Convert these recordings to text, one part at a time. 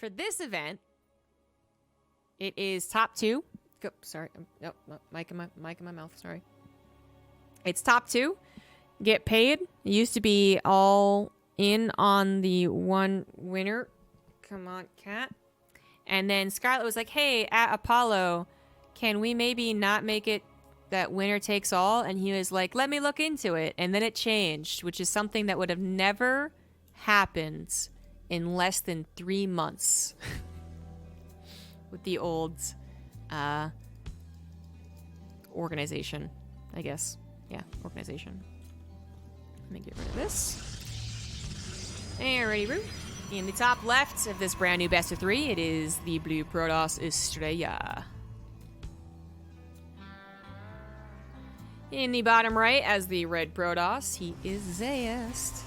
For this event, it is top 2. Sorry. Nope, mic in my mouth. Sorry. It's top 2. Get paid. It used to be all in on the one winner. Come on, cat. And then Scarlett was like, hey, at Apollo, can we maybe not make it that winner takes all? And he was like, let me look into it. And then it changed, which is something that would have never happened in less than 3 months with the old organization, I guess. Yeah, organization. Let me get rid of this. Alrighty, in the top left of this brand new best of 3, it is the blue Protoss Astrea. In the bottom right, as the red Protoss, he is Zest.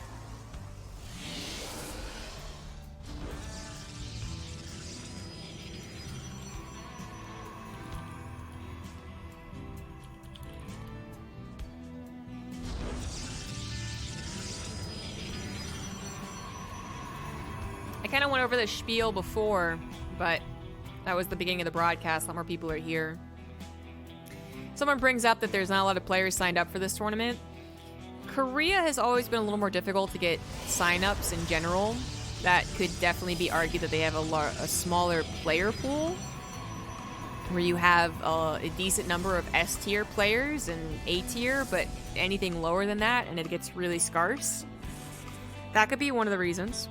I kind of went over the spiel before, but that was the beginning of the broadcast. A lot more people are here. Someone brings up that there's not a lot of players signed up for this tournament. Korea has always been a little more difficult to get signups in general. That could definitely be argued that they have a smaller player pool, where you have a decent number of S tier players and A tier, but anything lower than that, and it gets really scarce. That could be one of the reasons.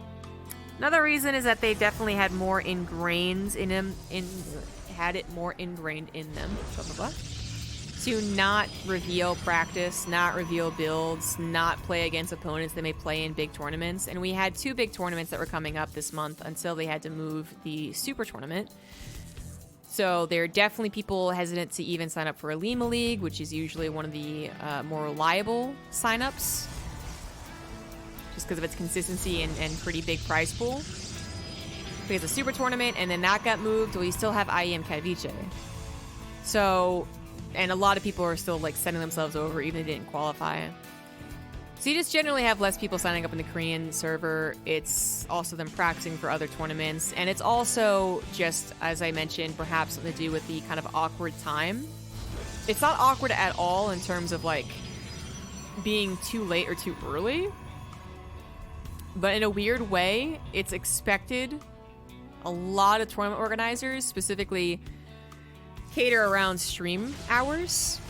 Another reason is that they definitely had more ingrained in them, had it more ingrained in them, blah, blah, blah, to not reveal practice, not reveal builds, not play against opponents that may play in big tournaments. And we had 2 big tournaments that were coming up this month until they had to move the super tournament. So there are definitely people hesitant to even sign up for a Lima League, which is usually one of the more reliable signups, just because of its consistency and pretty big prize pool. Because a super tournament, and then that got moved. Well, you still have IEM Katowice. So, and a lot of people are still like sending themselves over even if they didn't qualify. So you just generally have less people signing up in the Korean server. It's also them practicing for other tournaments. And it's also just, as I mentioned, perhaps something to do with the kind of awkward time. It's not awkward at all in terms of like being too late or too early. But in a weird way, it's expected. A lot of tournament organizers specifically cater around stream hours.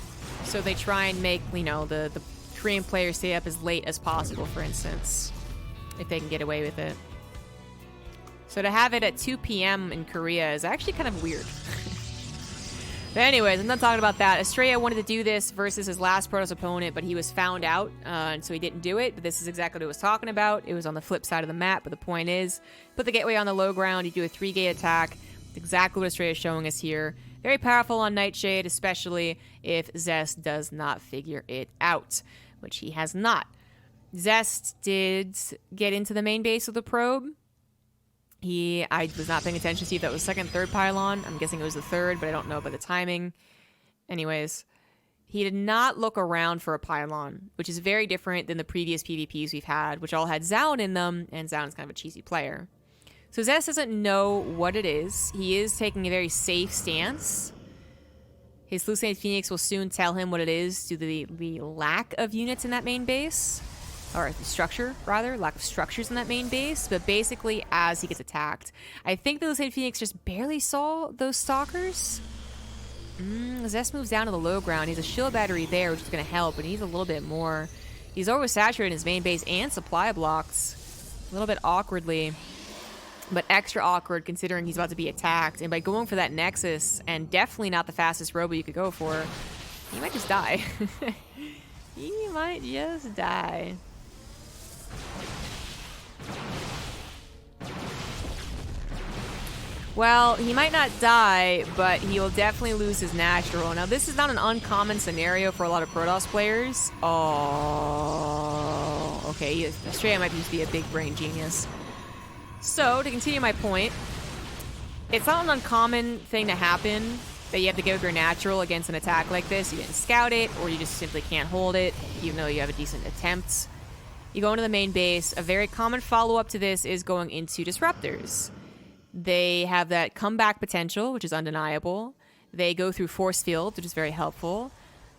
So they try and make, you know, the Korean players stay up as late as possible, for instance, if they can get away with it. So to have it at 2 p.m. in Korea is actually kind of weird. But anyways, I'm not talking about that. Astrea wanted to do this versus his last Protoss opponent, but he was found out, and so he didn't do it. But this is exactly what I was talking about. It was on the flip side of the map, but the point is, put the gateway on the low ground, you do a 3-gate attack. It's exactly what Astrea is showing us here. Very powerful on Nightshade, especially if Zest does not figure it out, which he has not. Zest did get into the main base of the probe. I was not paying attention to see if that was second, third pylon. I'm guessing it was the third, but I don't know about the timing. Anyways, he did not look around for a pylon, which is very different than the previous PvPs we've had, which all had Zaun in them, and Zaun is kind of a cheesy player. So Zest doesn't know what it is. He is taking a very safe stance. His Hallucinated Phoenix will soon tell him what it is due to the lack of units in that main base. Or the structure, rather. Lack of structures in that main base. But basically, as he gets attacked. I think the Hallucinated Phoenix just barely saw those stalkers. Zest moves down to the low ground. He has a shield battery there, which is going to help. But he needs a little bit more. He's oversaturated in his main base and supply blocks. A little bit awkwardly. But extra awkward considering he's about to be attacked. And by going for that Nexus, and definitely not the fastest robo you could go for, he might just die. He might just die. Well, he might not die, but he will definitely lose his natural. Now, this is not an uncommon scenario for a lot of Protoss players. Oh, okay. Astrea might just be a big brain genius. So, to continue my point, it's not an uncommon thing to happen that you have to go with your natural against an attack like this. You didn't scout it, or you just simply can't hold it, even though you have a decent attempt. You go into the main base. A very common follow-up to this is going into Disruptors. They have that comeback potential, which is undeniable. They go through force field, which is very helpful.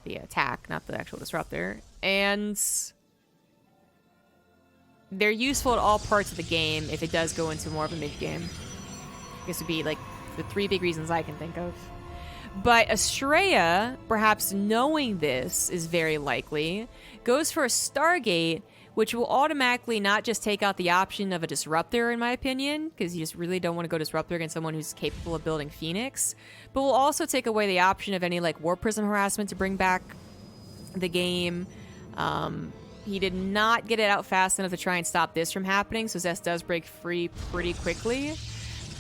The attack, not the actual disruptor. And they're useful at all parts of the game if it does go into more of a mid-game. This would be like the 3 big reasons I can think of. But Astrea, perhaps knowing this is very likely, goes for a Stargate, which will automatically not just take out the option of a Disruptor, in my opinion, because you just really don't want to go Disruptor against someone who's capable of building Phoenix, but will also take away the option of any, like, Warp Prism harassment to bring back the game. He did not get it out fast enough to try and stop this from happening, so Zest does break free pretty quickly.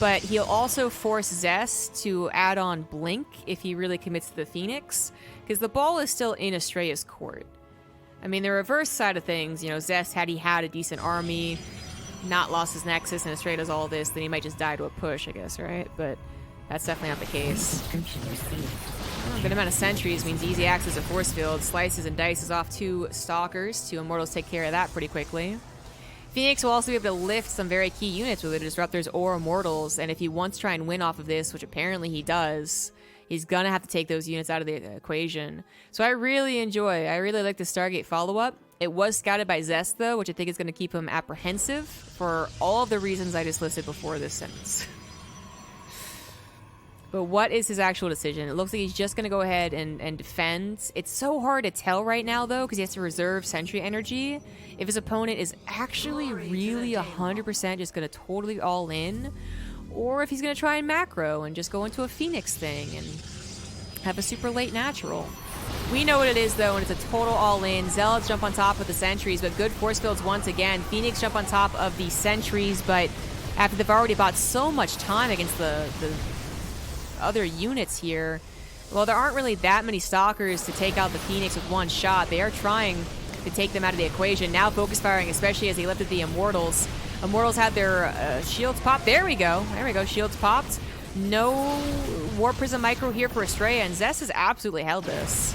But he'll also force Zest to add on Blink if he really commits to the Phoenix, because the ball is still in Astrea's court. I mean, the reverse side of things, you know, Zest, had he had a decent army, not lost his Nexus, and Astrea does all this, then he might just die to a push, I guess, right? But that's definitely not the case. A good amount of sentries means easy access to force field, slices and dices off 2 Stalkers. 2 Immortals take care of that pretty quickly. Phoenix will also be able to lift some very key units with either Disruptors or Immortals, and if he wants to try and win off of this, which apparently he does, he's gonna have to take those units out of the equation. So I really like the Stargate follow-up. It was scouted by Zest, though, which I think is going to keep him apprehensive for all of the reasons I just listed before this sentence. But what is his actual decision? It looks like he's just going to go ahead and defend. It's so hard to tell right now, though, because he has to reserve sentry energy. If his opponent is actually really 100% just going to totally all in, or if he's going to try and macro and just go into a Phoenix thing and have a super late natural. We know what it is, though, and it's a total all-in. Zealots jump on top of the sentries, but good force fields once again. Phoenix jump on top of the sentries, but after they've already bought so much time against the other units here, well, there aren't really that many Stalkers to take out the Phoenix with one shot. They are trying to take them out of the equation. Now focus firing, especially as they lifted the Immortals. Immortals had their shields popped. There we go. Shields popped. No Warp Prism Micro here for Astrea, and Zest has absolutely held this.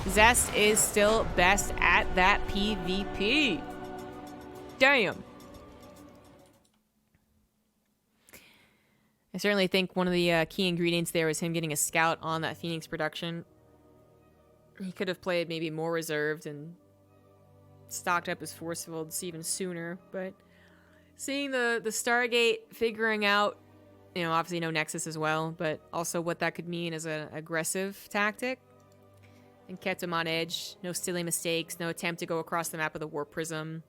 Zest is still best at that PvP. Damn. I certainly think one of the key ingredients there was him getting a scout on that Phoenix production. He could have played maybe more reserved and stocked up his force fields even sooner, but seeing the Stargate, figuring out, you know, obviously no Nexus as well, but also what that could mean as an aggressive tactic, and kept him on edge. No silly mistakes, no attempt to go across the map with a Warp Prism,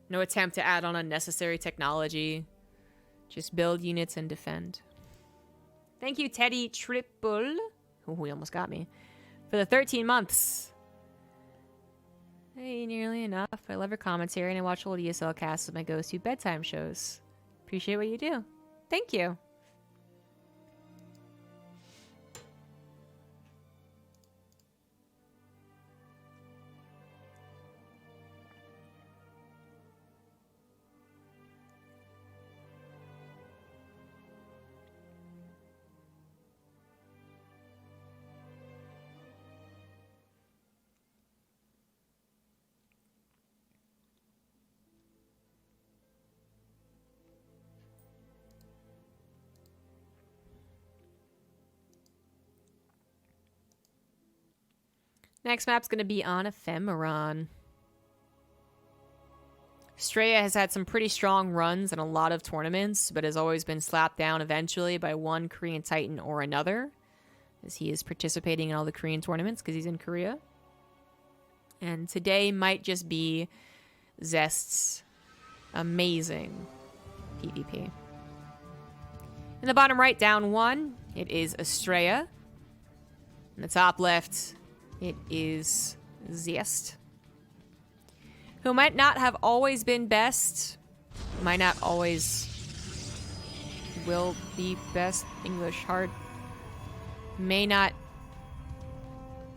no attempt to add on unnecessary technology. Just build units and defend. Thank you, Teddy Triple. Oh, he almost got me. For the 13 months. Hey, nearly enough. I love your commentary, and I watch old ESL casts with my go-to bedtime shows. Appreciate what you do. Thank you. Next map's going to be on Ephemeron. Astrea has had some pretty strong runs in a lot of tournaments, but has always been slapped down eventually by one Korean Titan or another, as he is participating in all the Korean tournaments because he's in Korea. And today might just be Zest's amazing PvP. In the bottom right, down 1, it is Astrea. In the top left, it is Zest, who might not have always been best, might not always will be best. English hard. May not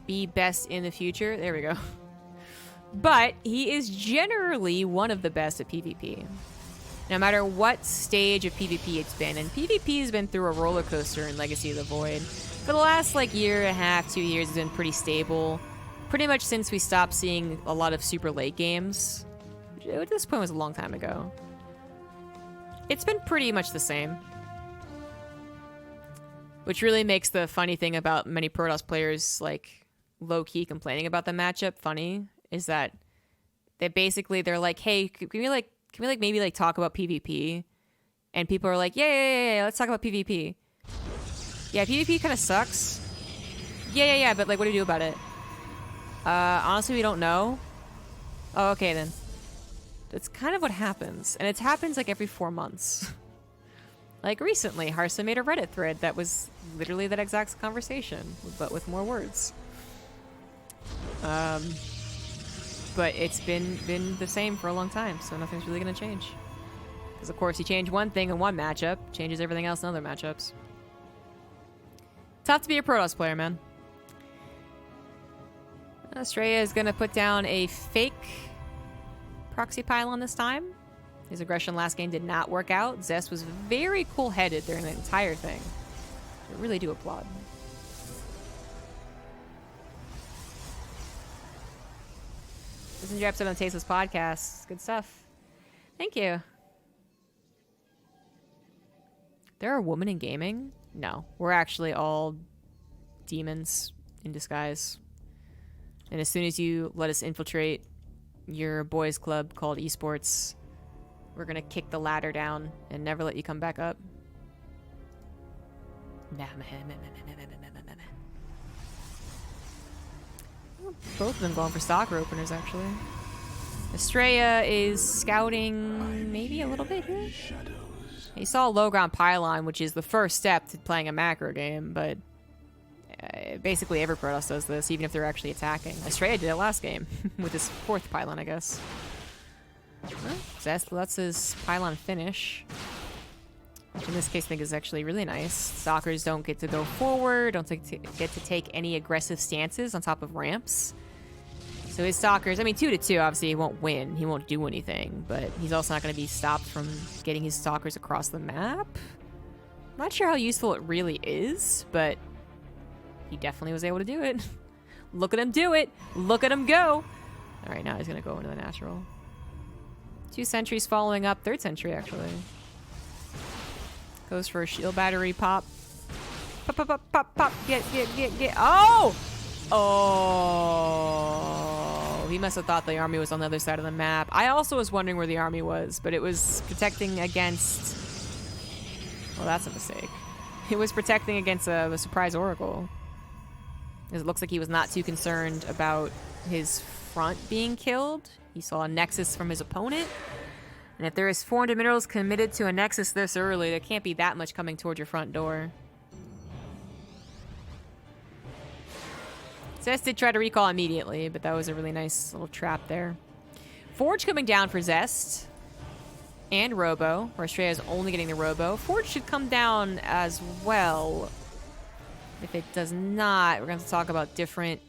be best in the future. There we go. But he is generally one of the best at PvP. No matter what stage of PvP it's been, and PvP has been through a roller coaster in Legacy of the Void. For the last, like, year and a half, 2 years, it's been pretty stable. Pretty much since we stopped seeing a lot of super late games. Which at this point was a long time ago. It's been pretty much the same. Which really makes the funny thing about many Protoss players, like, low-key complaining about the matchup funny, is that they're like, hey, can we maybe like talk about PvP? And people are like, yeah, let's talk about PvP. Yeah, PvP kind of sucks. Yeah, but like, what do you do about it? Honestly, we don't know. Oh, okay then. That's kind of what happens. And it happens like every 4 months. Like recently, Hearthstone made a Reddit thread that was literally that exact conversation, but with more words. But it's been the same for a long time, so nothing's really going to change. Because, of course, you change one thing in one matchup, changes everything else in other matchups. Tough to be a Protoss player, man. Astrea is going to put down a fake proxy pylon this time. His aggression last game did not work out. Zest was very cool-headed during the entire thing. I really do applaud. Listen to your episode on Tasteless Podcast. Good stuff. Thank you. There are women in gaming? No. We're actually all demons in disguise. And as soon as you let us infiltrate your boys club called esports, we're gonna kick the ladder down and never let you come back up. Both of them going for soccer openers, actually. Astrea is scouting maybe a little bit here. He saw a low ground pylon, which is the first step to playing a macro game, but basically every Protoss does this, even if they're actually attacking. Astrea did it last game with his 4th pylon, I guess. Well, Zest lets his pylon finish, which in this case I think is actually really nice. Stalkers don't get to go forward, don't get to take any aggressive stances on top of ramps. So his Stalkers, I mean, 2-2, obviously he won't win, he won't do anything, but he's also not going to be stopped from getting his Stalkers across the map. I'm not sure how useful it really is, but he definitely was able to do it. Look at him do it! Look at him go! Alright, now he's going to go into the natural. 2 sentries following up, 3rd sentry actually. Goes for a shield battery pop. Pop. Get. Oh! Oh! He must have thought the army was on the other side of the map. I also was wondering where the army was, but it was protecting against... Well, that's a mistake. It was protecting against a surprise oracle. It looks like he was not too concerned about his front being killed. He saw a nexus from his opponent. And if there is 400 minerals committed to a nexus this early, there can't be that much coming towards your front door. Zest did try to recall immediately, but that was a really nice little trap there. Forge coming down for Zest. And Robo, where Astrea is only getting the Robo. Forge should come down as well. If it does not, we're going to have to talk about different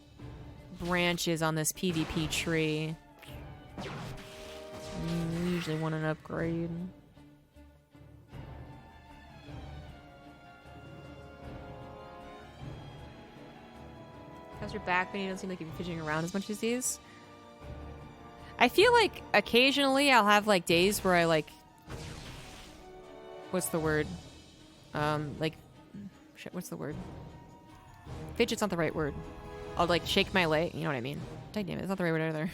branches on this PvP tree. We usually want an upgrade. How's your back pain? You don't seem like you're fidgeting around as much as these. I feel like occasionally I'll have like days where I like... What's the word? Shit, what's the word? Fidget's not the right word. I'll like shake my leg. You know what I mean? Dang damn it, it's not the right word either.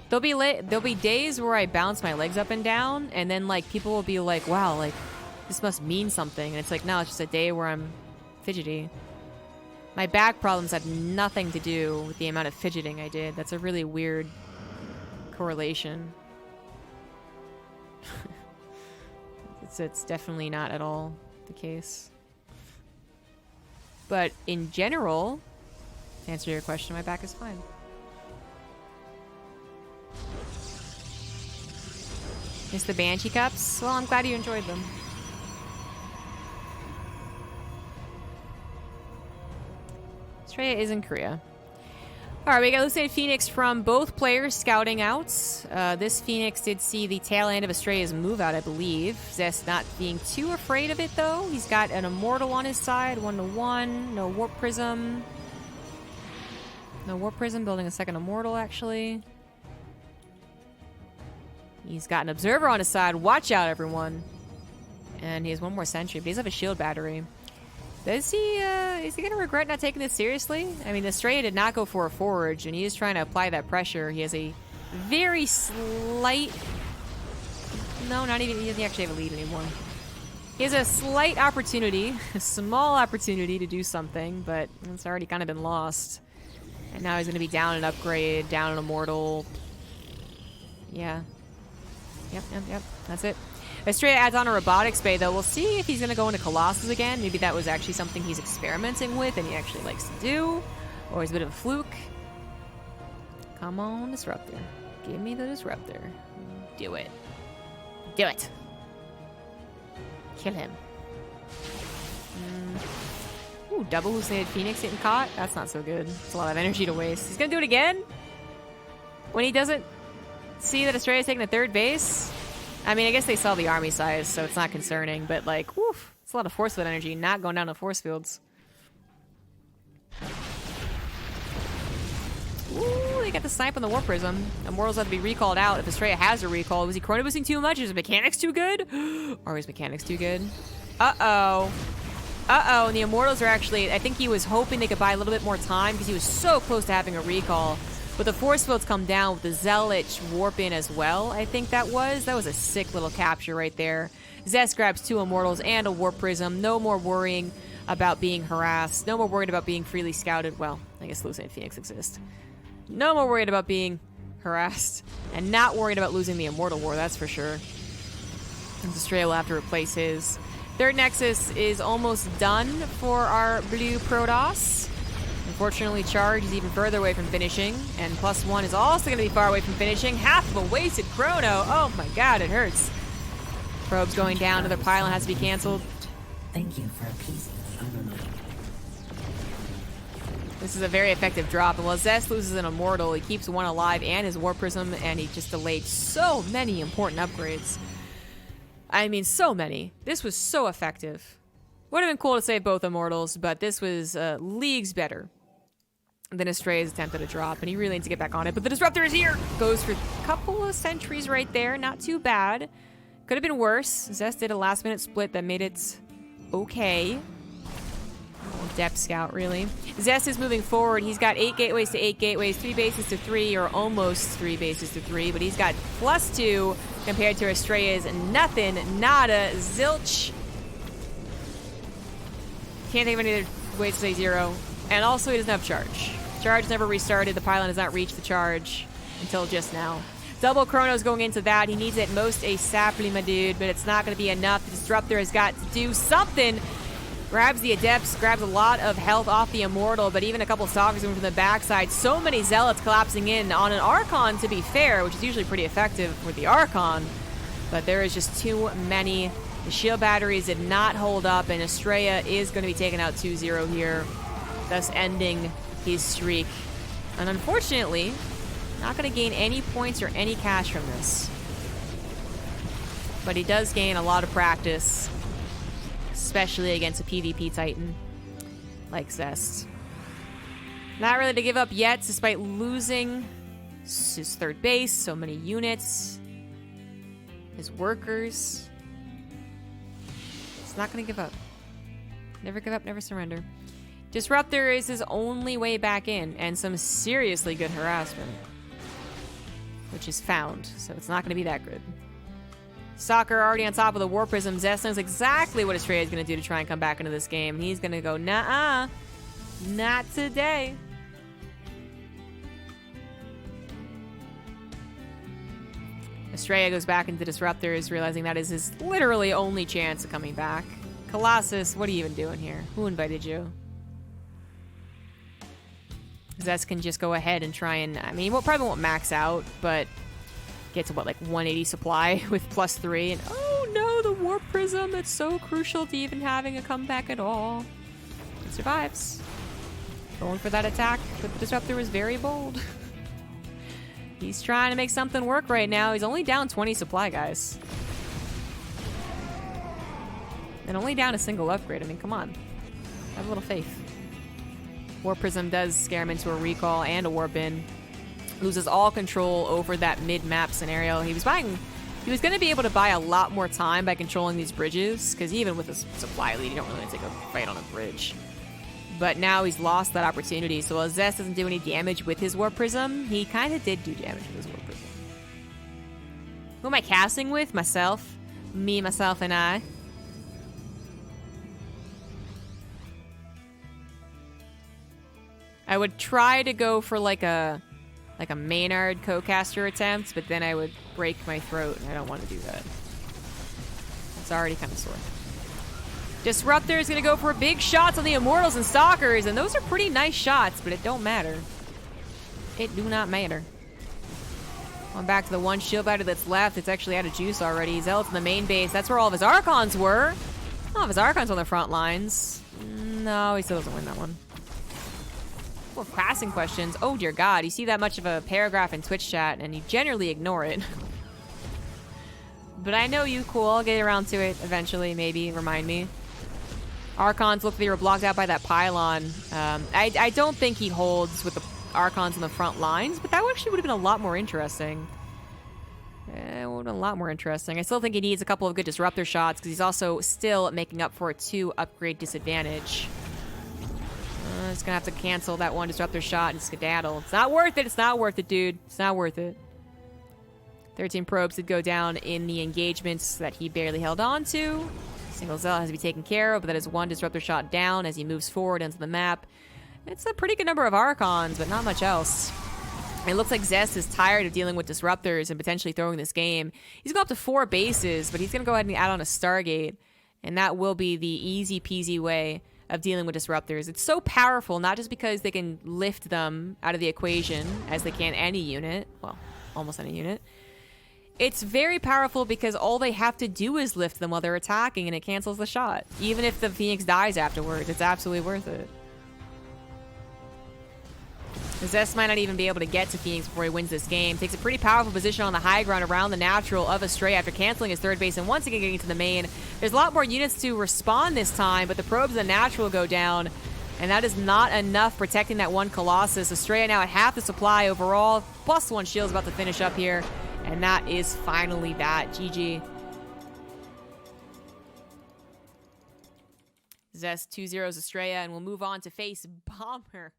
There'll be days where I bounce my legs up and down, and then like people will be like, "Wow, like this must mean something." And it's like, no, it's just a day where I'm fidgety. My back problems had nothing to do with the amount of fidgeting I did. That's a really weird correlation. It's definitely not at all the case. But in general, to answer your question, my back is fine. Miss the Banshee Cups? Well, I'm glad you enjoyed them. Astrea is in Korea. Alright, we got Lucid Phoenix from both players scouting out. This Phoenix did see the tail end of Astrea's move out, I believe. Zest not being too afraid of it, though. He's got an Immortal on his side, 1-1. No Warp Prism. No Warp Prism, building a second Immortal, actually. He's got an observer on his side. Watch out, everyone. And he has one more sentry, but he does have a shield battery. Is he going to regret not taking this seriously? I mean, Astrea did not go for a forge, and he is trying to apply that pressure. He has a very slight... No, not even... He doesn't actually have a lead anymore. He has a slight opportunity, a small opportunity to do something, but it's already kind of been lost. And now he's going to be down an upgrade, down an immortal. Yeah. Yep. That's it. Astrea adds on a robotics bay, though. We'll see if he's going to go into Colossus again. Maybe that was actually something he's experimenting with and he actually likes to do. Or he's a bit of a fluke. Come on, Disruptor. Give me the Disruptor. Do it. Do it. Kill him. Ooh, double hallucinated Phoenix getting caught? That's not so good. It's a lot of energy to waste. He's going to do it again? When he doesn't see that Astrea is taking the third base? I mean, I guess they saw the army size, so it's not concerning, but like, woof, it's a lot of force field energy not going down to force fields. Ooh, they got the snipe on the Warp Prism. Immortals have to be recalled out if Astrea has a recall. Was he chrono boosting too much? Is his mechanics too good? Or his mechanics too good? Uh-oh. And the Immortals are actually, I think he was hoping they could buy a little bit more time because he was so close to having a recall. But the force fields come down with the Zealot warp in as well, I think that was. That was a sick little capture right there. Zest grabs 2 Immortals and a Warp Prism. No more worrying about being harassed. No more worried about being freely scouted. Well, I guess Hallucinated Phoenix exists. No more worried about being harassed. And not worried about losing the Immortal War, that's for sure. And Astrea will have to replace his. Third Nexus is almost done for our blue Protoss. Unfortunately, Charge is even further away from finishing, and +1 is also going to be far away from finishing. Half of a wasted chrono. Oh my god, it hurts. Probe's going down. Another pylon has to be canceled. Thank you for appeasing the unreliable. This is a very effective drop, and while Zest loses an Immortal, he keeps 1 alive and his Warp Prism, and he just delayed so many important upgrades. I mean, so many. This was so effective. Would have been cool to save both Immortals, but this was leagues better than Astrea's attempt at a drop, and he really needs to get back on it. But the Disruptor is here! Goes for a couple of sentries right there. Not too bad. Could have been worse. Zest did a last-minute split that made it okay. Oh, depth scout, really. Zest is moving forward. He's got 8 gateways to 8 gateways, 3 bases to 3, or almost 3 bases to 3, but he's got +2 compared to Astrea's nothing, nada, zilch. Can't think of any other ways to say 0. And also, he doesn't have charge. Charge never restarted. The pylon has not reached the charge until just now. Double chronos going into that. He needs at most a sapling, my dude, but it's not going to be enough. The Disruptor has got to do something. Grabs the Adepts, grabs a lot of health off the Immortal, but even a couple Stalkers moving from the backside. So many Zealots collapsing in on an Archon, to be fair, which is usually pretty effective with the Archon. But there is just too many. The shield batteries did not hold up, and Astrea is going to be taken out 2-0 here, thus ending his streak. And unfortunately, not going to gain any points or any cash from this. But he does gain a lot of practice, especially against a PvP Titan like Zest. Not ready to give up yet, despite losing his third base, so many units, his workers. He's not going to give up. Never give up, never surrender. Disruptor is his only way back in, and some seriously good harassment, which is found, so it's not going to be that good. Soccer already on top of the Warp Prism. Zest knows exactly what Astrea is going to do to try and come back into this game. He's going to go, nah, not today. Astrea goes back into Disruptors, realizing that is his literally only chance of coming back. Colossus, what are you even doing here? Who invited you? Zest can just go ahead and try and, I mean, probably won't max out, but get to, what, like 180 supply with +3, and oh no, the Warp Prism, that's so crucial to even having a comeback at all. It survives. Going for that attack, but the Disruptor was very bold. He's trying to make something work right now. He's only down 20 supply, guys. And only down a single upgrade. I mean, come on. Have a little faith. Warp Prism does scare him into a recall and a warp in. Loses all control over that mid-map scenario. He was buying He was going to be able to buy a lot more time by controlling these bridges, because even with a supply lead, you don't really take a fight on a bridge. But now he's lost that opportunity, so while Zest doesn't do any damage with his Warp Prism, he kind of did do damage with his Warp Prism. Who am I casting with? Myself. Me, myself, and I. I would try to go for like a Maynard co-caster attempt, but then I would break my throat, and I don't want to do that. It's already kind of sore. Disruptor is going to go for big shots on the Immortals and Stalkers, and those are pretty nice shots, but it don't matter. It do not matter. Going back to the one shield battery that's left. It's actually out of juice already. Zealot's in the main base. That's where all of his Archons were. All of his Archons on the front lines. No, he still doesn't win that one. More passing questions. Oh, dear God. You see that much of a paragraph in Twitch chat, and you generally ignore it. But I know you, cool. I'll get around to it eventually, maybe. Remind me. Archons look like they were blocked out by that pylon. I don't think he holds with the Archons on the front lines, but that actually would have been a lot more interesting. It would have been a lot more interesting. I still think he needs a couple of good Disruptor shots, because he's also still making up for a 2 upgrade disadvantage. He's gonna have to cancel that one Disruptor shot and skedaddle. It's not worth it. It's not worth it, dude. It's not worth it. 13 probes did go down in the engagements that he barely held on to. Single Zealot has to be taken care of, but that is 1 Disruptor shot down as he moves forward into the map. It's a pretty good number of Archons, but not much else. It looks like Zest is tired of dealing with Disruptors and potentially throwing this game. He's going up to 4 bases, but he's going to go ahead and add on a Stargate, and that will be the easy peasy way of dealing with Disruptors. It's so powerful, not just because they can lift them out of the equation, as they can any unit. Well, almost any unit. It's very powerful because all they have to do is lift them while they're attacking, and it cancels the shot. Even if the Phoenix dies afterwards, it's absolutely worth it. Zest might not even be able to get to Phoenix before he wins this game. Takes a pretty powerful position on the high ground around the natural of Astrea after canceling his third base and once again getting to the main. There's a lot more units to respond this time, but the probes and the natural go down, and that is not enough protecting that one Colossus. Astrea now at half the supply overall. Plus 1 shield's about to finish up here, and that is finally that. GG. Zest 2-0's Astrea, and we'll move on to face Bomber.